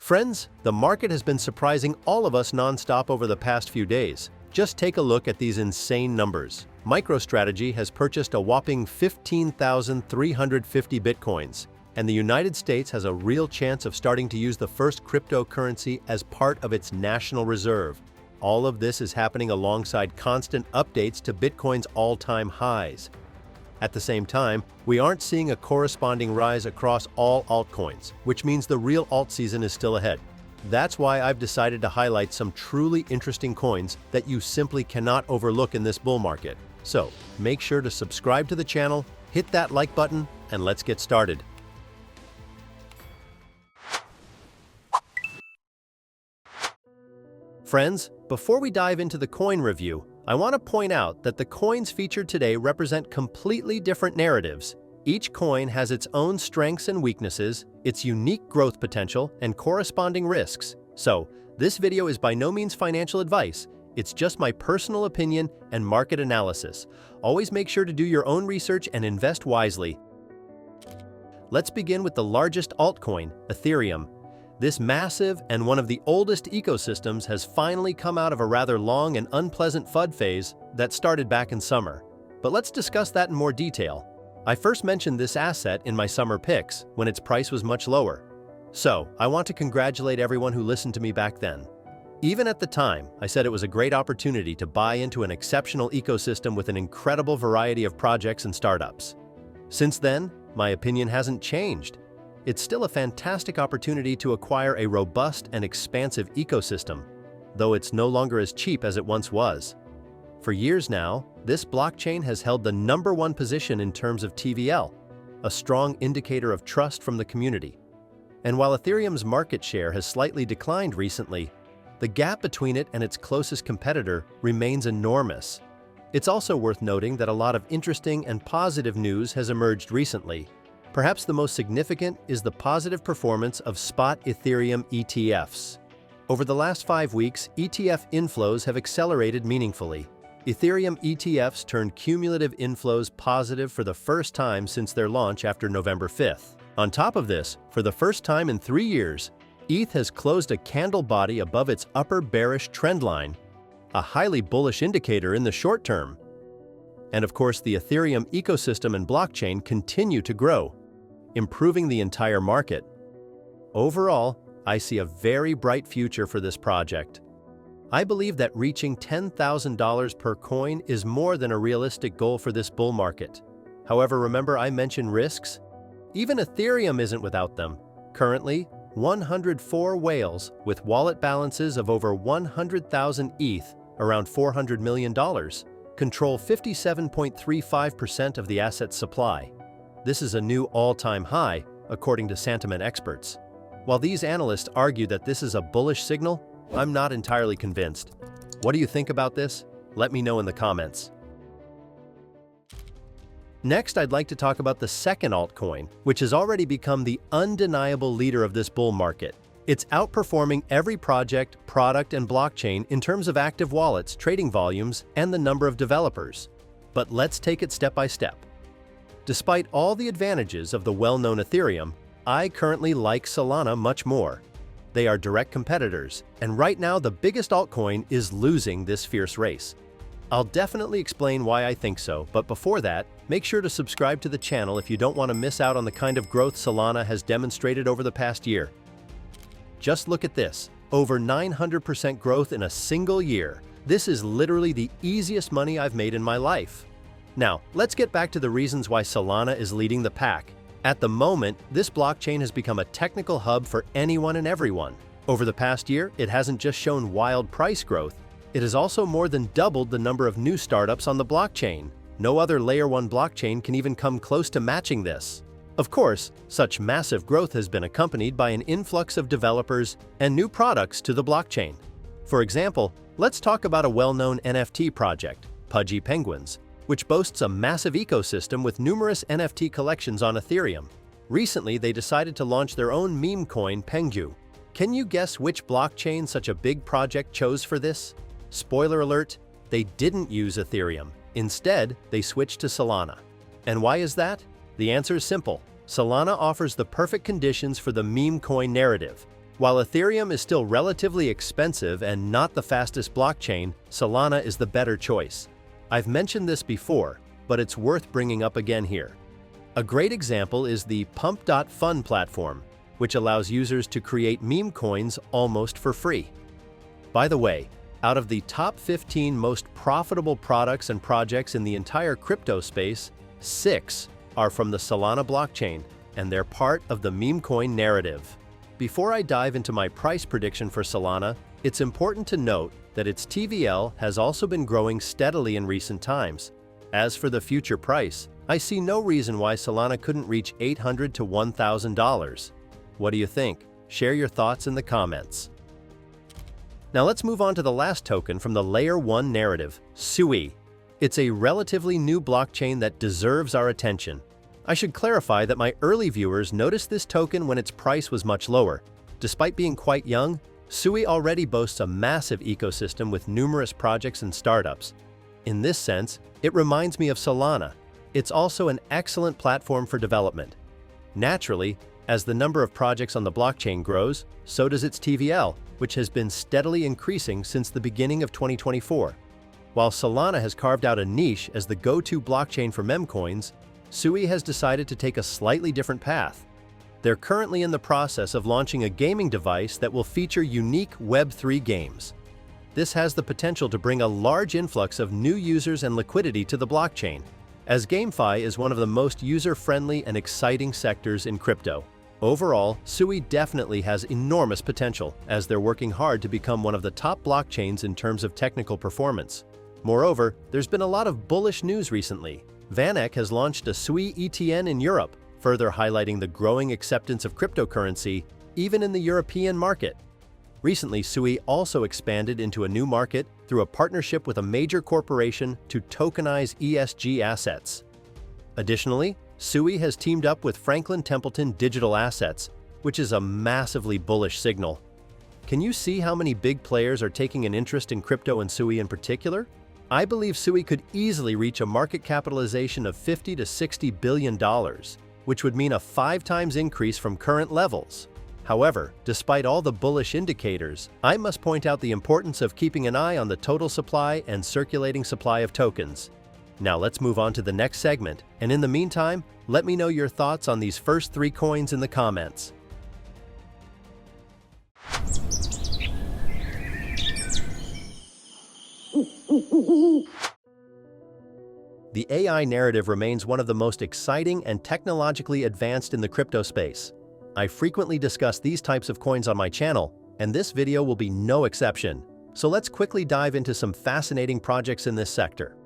Friends, the market has been surprising all of us nonstop over the past few days. Just take a look at these insane numbers. MicroStrategy has purchased a whopping 15,350 bitcoins, and the United States has a real chance of starting to use the first cryptocurrency as part of its national reserve. All of this is happening alongside constant updates to Bitcoin's all-time highs. At the same time, we aren't seeing a corresponding rise across all altcoins, which means the real alt season is still ahead. That's why I've decided to highlight some truly interesting coins that you simply cannot overlook in this bull market. So, make sure to subscribe to the channel, hit that like button, and let's get started. Friends, before we dive into the coin review, I want to point out that the coins featured today represent completely different narratives. Each coin has its own strengths and weaknesses, its unique growth potential, and corresponding risks. So, this video is by no means financial advice. It's just my personal opinion and market analysis. Always make sure to do your own research and invest wisely. Let's begin with the largest altcoin, Ethereum. This massive and one of the oldest ecosystems has finally come out of a rather long and unpleasant FUD phase that started back in summer. But let's discuss that in more detail. I first mentioned this asset in my summer picks when its price was much lower. So, I want to congratulate everyone who listened to me back then. Even at the time, I said it was a great opportunity to buy into an exceptional ecosystem with an incredible variety of projects and startups. Since then, my opinion hasn't changed. It's still a fantastic opportunity to acquire a robust and expansive ecosystem, though it's no longer as cheap as it once was. For years now, this blockchain has held the #1 position in terms of TVL, a strong indicator of trust from the community. And while Ethereum's market share has slightly declined recently, the gap between it and its closest competitor remains enormous. It's also worth noting that a lot of interesting and positive news has emerged recently. Perhaps the most significant is the positive performance of spot Ethereum ETFs. Over the last 5 weeks, ETF inflows have accelerated meaningfully. Ethereum ETFs turned cumulative inflows positive for the first time since their launch after November 5th. On top of this, for the first time in 3 years, ETH has closed a candle body above its upper bearish trend line, a highly bullish indicator in the short term. And of course, the Ethereum ecosystem and blockchain continue to grow, improving the entire market. Overall, I see a very bright future for this project. I believe that reaching $10,000 per coin is more than a realistic goal for this bull market. However, remember I mentioned risks? Even Ethereum isn't without them. Currently, 104 whales with wallet balances of over 100,000 ETH, around $400 million, control 57.35% of the asset's supply. This is a new all-time high, according to sentiment experts. While these analysts argue that this is a bullish signal, I'm not entirely convinced. What do you think about this? Let me know in the comments. Next, I'd like to talk about the second altcoin, which has already become the undeniable leader of this bull market. It's outperforming every project, product, and blockchain in terms of active wallets, trading volumes, and the number of developers. But let's take it step by step. Despite all the advantages of the well-known Ethereum, I currently like Solana much more. They are direct competitors, and right now the biggest altcoin is losing this fierce race. I'll definitely explain why I think so, but before that, make sure to subscribe to the channel if you don't want to miss out on the kind of growth Solana has demonstrated over the past year. Just look at this, over 900% growth in a single year. This is literally the easiest money I've made in my life. Now, let's get back to the reasons why Solana is leading the pack. At the moment, this blockchain has become a technical hub for anyone and everyone. Over the past year, it hasn't just shown wild price growth, it has also more than doubled the number of new startups on the blockchain. No other Layer 1 blockchain can even come close to matching this. Of course, such massive growth has been accompanied by an influx of developers and new products to the blockchain. For example, let's talk about a well-known NFT project, Pudgy Penguins, which boasts a massive ecosystem with numerous NFT collections on Ethereum. Recently, they decided to launch their own meme coin, Pengu. Can you guess which blockchain such a big project chose for this? Spoiler alert, they didn't use Ethereum. Instead, they switched to Solana. And why is that? The answer is simple. Solana offers the perfect conditions for the meme coin narrative. While Ethereum is still relatively expensive and not the fastest blockchain, Solana is the better choice. I've mentioned this before, but it's worth bringing up again here. A great example is the Pump.Fun platform, which allows users to create meme coins almost for free. By the way, out of the top 15 most profitable products and projects in the entire crypto space, 6 are from the Solana blockchain, and they're part of the meme coin narrative. Before I dive into my price prediction for Solana, it's important to note that its TVL has also been growing steadily in recent times. As for the future price, I see no reason why Solana couldn't reach $800 to $1,000. What do you think? Share your thoughts in the comments. Now let's move on to the last token from the Layer 1 narrative, SUI. It's a relatively new blockchain that deserves our attention. I should clarify that my early viewers noticed this token when its price was much lower. Despite being quite young, SUI already boasts a massive ecosystem with numerous projects and startups. In this sense, it reminds me of Solana. It's also an excellent platform for development. Naturally, as the number of projects on the blockchain grows, so does its TVL, which has been steadily increasing since the beginning of 2024. While Solana has carved out a niche as the go-to blockchain for meme coins, SUI has decided to take a slightly different path. They're currently in the process of launching a gaming device that will feature unique Web3 games. This has the potential to bring a large influx of new users and liquidity to the blockchain, as GameFi is one of the most user-friendly and exciting sectors in crypto. Overall, SUI definitely has enormous potential, as they're working hard to become one of the top blockchains in terms of technical performance. Moreover, there's been a lot of bullish news recently. VanEck has launched a SUI ETN in Europe, further highlighting the growing acceptance of cryptocurrency, even in the European market. Recently, SUI also expanded into a new market through a partnership with a major corporation to tokenize ESG assets. Additionally, SUI has teamed up with Franklin Templeton Digital Assets, which is a massively bullish signal. Can you see how many big players are taking an interest in crypto and SUI in particular? I believe SUI could easily reach a market capitalization of $50 to $60 billion, which would mean a 5 times increase from current levels. However, despite all the bullish indicators, I must point out the importance of keeping an eye on the total supply and circulating supply of tokens. Now let's move on to the next segment, and in the meantime, let me know your thoughts on these first 3 coins in the comments. The AI narrative remains one of the most exciting and technologically advanced in the crypto space. I frequently discuss these types of coins on my channel, and this video will be no exception. So let's quickly dive into some fascinating projects in this sector.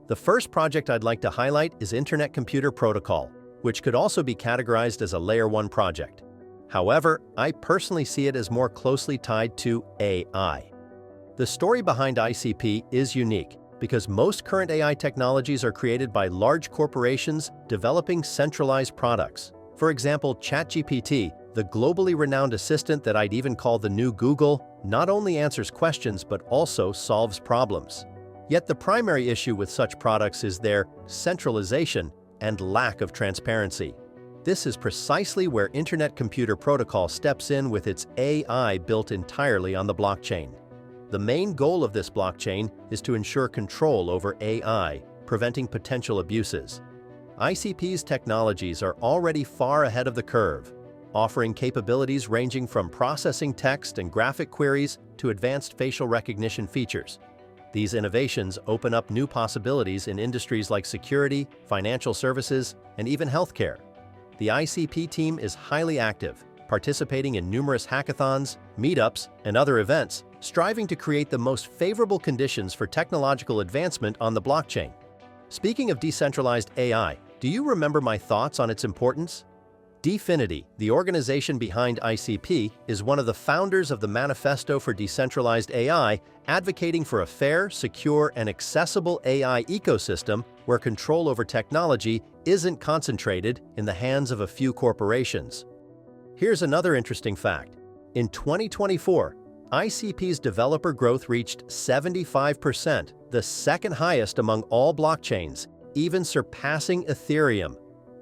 The first project I'd like to highlight is Internet Computer Protocol, which could also be categorized as a Layer 1 project. However, I personally see it as more closely tied to AI. The story behind ICP is unique because most current AI technologies are created by large corporations developing centralized products. For example, ChatGPT, the globally renowned assistant that I'd even call the new Google, not only answers questions but also solves problems. Yet the primary issue with such products is their centralization and lack of transparency. This is precisely where Internet Computer Protocol steps in with its AI built entirely on the blockchain. The main goal of this blockchain is to ensure control over AI, preventing potential abuses. ICP's technologies are already far ahead of the curve, offering capabilities ranging from processing text and graphic queries to advanced facial recognition features. These innovations open up new possibilities in industries like security, financial services, and even healthcare. The ICP team is highly active, participating in numerous hackathons, meetups, and other events, striving to create the most favorable conditions for technological advancement on the blockchain. Speaking of decentralized AI, do you remember my thoughts on its importance? Dfinity, the organization behind ICP, is one of the founders of the Manifesto for Decentralized AI, advocating for a fair, secure, and accessible AI ecosystem where control over technology isn't concentrated in the hands of a few corporations. Here's another interesting fact. In 2024, ICP's developer growth reached 75%, the second highest among all blockchains, even surpassing Ethereum.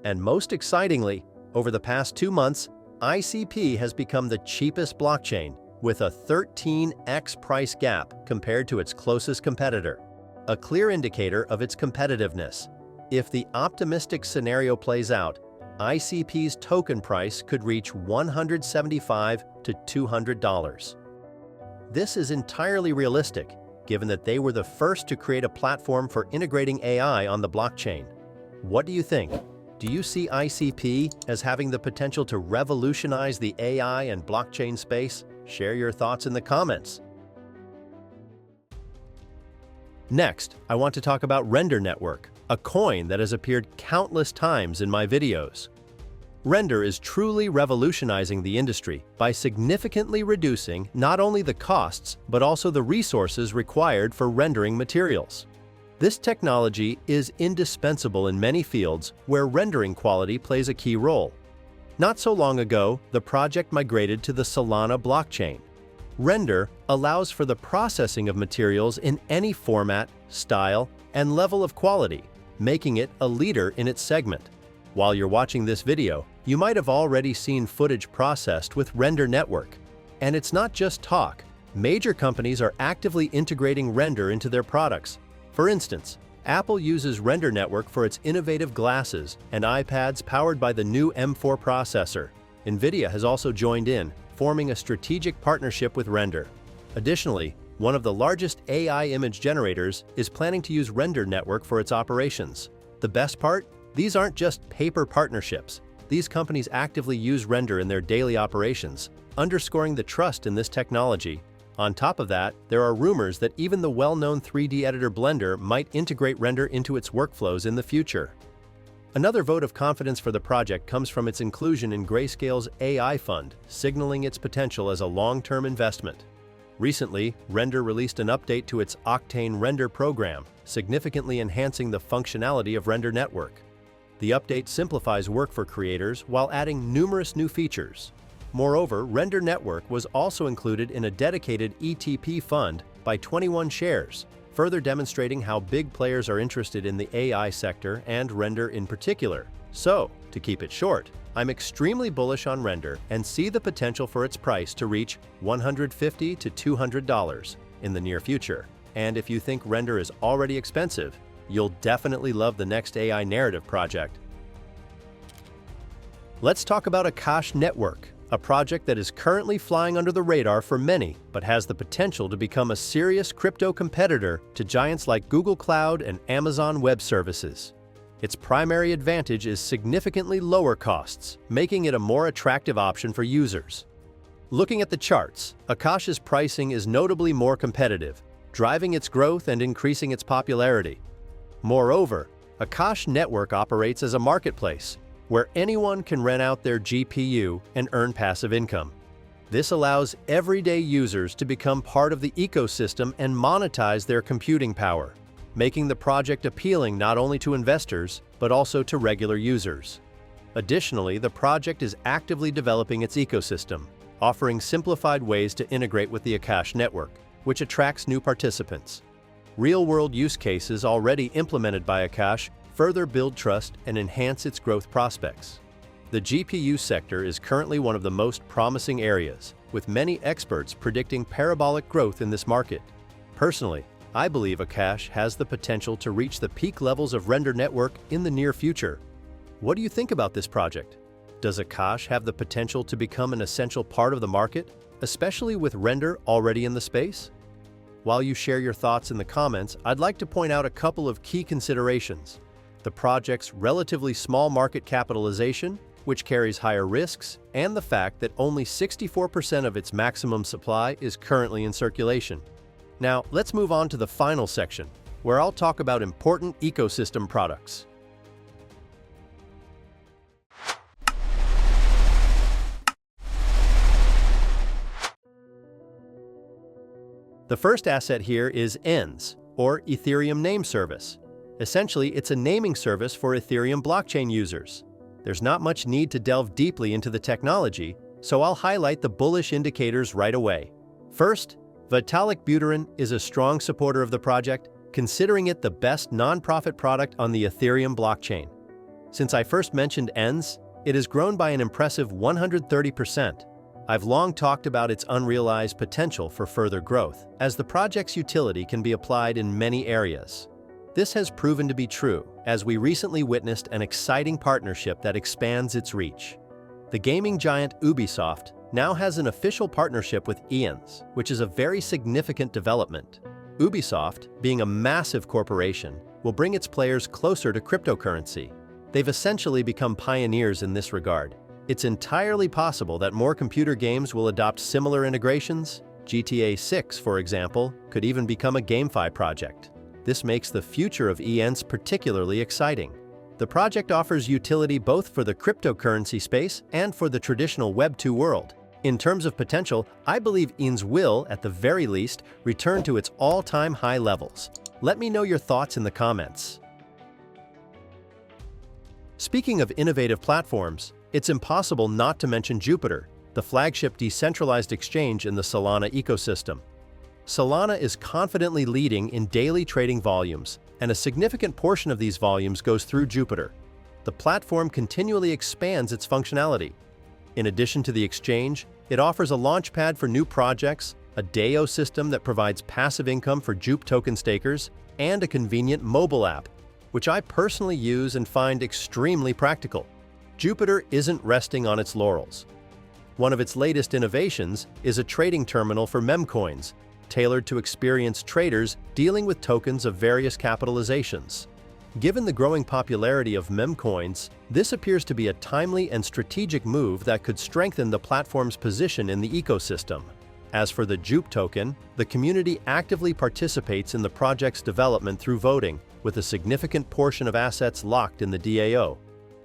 And most excitingly, over the past 2 months, ICP has become the cheapest blockchain with a 13x price gap compared to its closest competitor, a clear indicator of its competitiveness. If the optimistic scenario plays out, ICP's token price could reach $175 to $200. This is entirely realistic, given that they were the first to create a platform for integrating AI on the blockchain. What do you think? Do you see ICP as having the potential to revolutionize the AI and blockchain space? Share your thoughts in the comments. Next, I want to talk about Render Network, a coin that has appeared countless times in my videos. Render is truly revolutionizing the industry by significantly reducing not only the costs, but also the resources required for rendering materials. This technology is indispensable in many fields where rendering quality plays a key role. Not so long ago, the project migrated to the Solana blockchain. Render allows for the processing of materials in any format, style, and level of quality, making it a leader in its segment. While you're watching this video, you might have already seen footage processed with Render Network. And it's not just talk. Major companies are actively integrating Render into their products. For instance, Apple uses Render Network for its innovative glasses and iPads powered by the new M4 processor. NVIDIA has also joined in, forming a strategic partnership with Render. Additionally, one of the largest AI image generators is planning to use Render Network for its operations. The best part? These aren't just paper partnerships. These companies actively use Render in their daily operations, underscoring the trust in this technology. On top of that, there are rumors that even the well-known 3D editor Blender might integrate Render into its workflows in the future. Another vote of confidence for the project comes from its inclusion in Grayscale's AI fund, signaling its potential as a long-term investment. Recently, Render released an update to its Octane Render program, significantly enhancing the functionality of Render Network. The update simplifies work for creators while adding numerous new features. Moreover, Render Network was also included in a dedicated ETP fund by 21 shares, further demonstrating how big players are interested in the AI sector and Render in particular. So, to keep it short, I'm extremely bullish on Render and see the potential for its price to reach $150 to $200 in the near future. And if you think Render is already expensive, you'll definitely love the next AI narrative project. Let's talk about Akash Network, a project that is currently flying under the radar for many, but has the potential to become a serious crypto competitor to giants like Google Cloud and Amazon Web Services. Its primary advantage is significantly lower costs, making it a more attractive option for users. Looking at the charts, Akash's pricing is notably more competitive, driving its growth and increasing its popularity. Moreover, Akash Network operates as a marketplace, where anyone can rent out their GPU and earn passive income. This allows everyday users to become part of the ecosystem and monetize their computing power, making the project appealing not only to investors, but also to regular users. Additionally, the project is actively developing its ecosystem, offering simplified ways to integrate with the Akash Network, which attracts new participants. Real-world use cases already implemented by Akash further build trust and enhance its growth prospects. The GPU sector is currently one of the most promising areas, with many experts predicting parabolic growth in this market. Personally, I believe Akash has the potential to reach the peak levels of Render Network in the near future. What do you think about this project? Does Akash have the potential to become an essential part of the market, especially with Render already in the space? While you share your thoughts in the comments, I'd like to point out a couple of key considerations. The project's relatively small market capitalization, which carries higher risks, and the fact that only 64% of its maximum supply is currently in circulation. Now, let's move on to the final section, where I'll talk about important ecosystem products. The first asset here is ENS, or Ethereum Name Service. Essentially, it's a naming service for Ethereum blockchain users. There's not much need to delve deeply into the technology, so I'll highlight the bullish indicators right away. First, Vitalik Buterin is a strong supporter of the project, considering it the best nonprofit product on the Ethereum blockchain. Since I first mentioned ENS, It has grown by an impressive 130%. I've long talked about its unrealized potential for further growth, as the project's utility can be applied in many areas. This has proven to be true, as we recently witnessed an exciting partnership that expands its reach. The gaming giant Ubisoft now has an official partnership with EONs, which is a very significant development. Ubisoft, being a massive corporation, will bring its players closer to cryptocurrency. They've essentially become pioneers in this regard. It's entirely possible that more computer games will adopt similar integrations. GTA 6, for example, could even become a GameFi project. This makes the future of EONs particularly exciting. The project offers utility both for the cryptocurrency space and for the traditional Web 2 world. In terms of potential, I believe EONs will, at the very least, return to its all-time high levels. Let me know your thoughts in the comments. Speaking of innovative platforms, it's impossible not to mention Jupiter, the flagship decentralized exchange in the Solana ecosystem. Solana is confidently leading in daily trading volumes, and a significant portion of these volumes goes through Jupiter. The platform continually expands its functionality. In addition to the exchange, it offers a launchpad for new projects, a DAO system that provides passive income for Jup token stakers, and a convenient mobile app, which I personally use and find extremely practical. Jupiter isn't resting on its laurels. One of its latest innovations is a trading terminal for memcoins, tailored to experienced traders dealing with tokens of various capitalizations. Given the growing popularity of memcoins, this appears to be a timely and strategic move that could strengthen the platform's position in the ecosystem. As for the Jup token, the community actively participates in the project's development through voting, with a significant portion of assets locked in the DAO,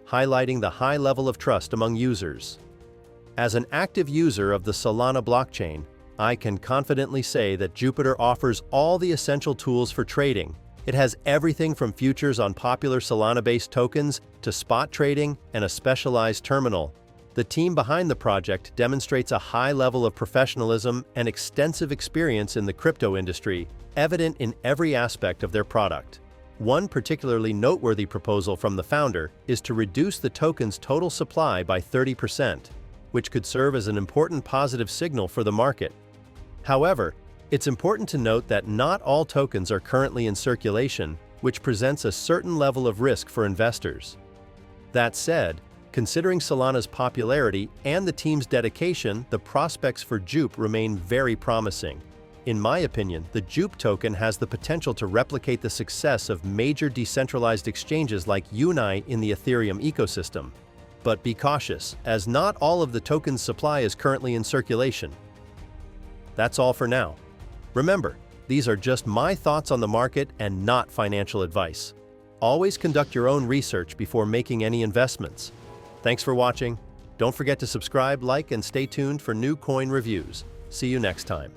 highlighting the high level of trust among users. As an active user of the Solana blockchain, I can confidently say that Jupiter offers all the essential tools for trading. It has everything from futures on popular Solana-based tokens to spot trading and a specialized terminal. The team behind the project demonstrates a high level of professionalism and extensive experience in the crypto industry, evident in every aspect of their product. One particularly noteworthy proposal from the founder is to reduce the token's total supply by 30%, which could serve as an important positive signal for the market. However, it's important to note that not all tokens are currently in circulation, which presents a certain level of risk for investors. That said, considering Solana's popularity and the team's dedication, the prospects for Jup remain very promising. In my opinion, the Jup token has the potential to replicate the success of major decentralized exchanges like Uni in the Ethereum ecosystem. But be cautious, as not all of the token's supply is currently in circulation. That's all for now. Remember, these are just my thoughts on the market and not financial advice. Always conduct your own research before making any investments. Thanks for watching. Don't forget to subscribe, like, and stay tuned for new coin reviews. See you next time.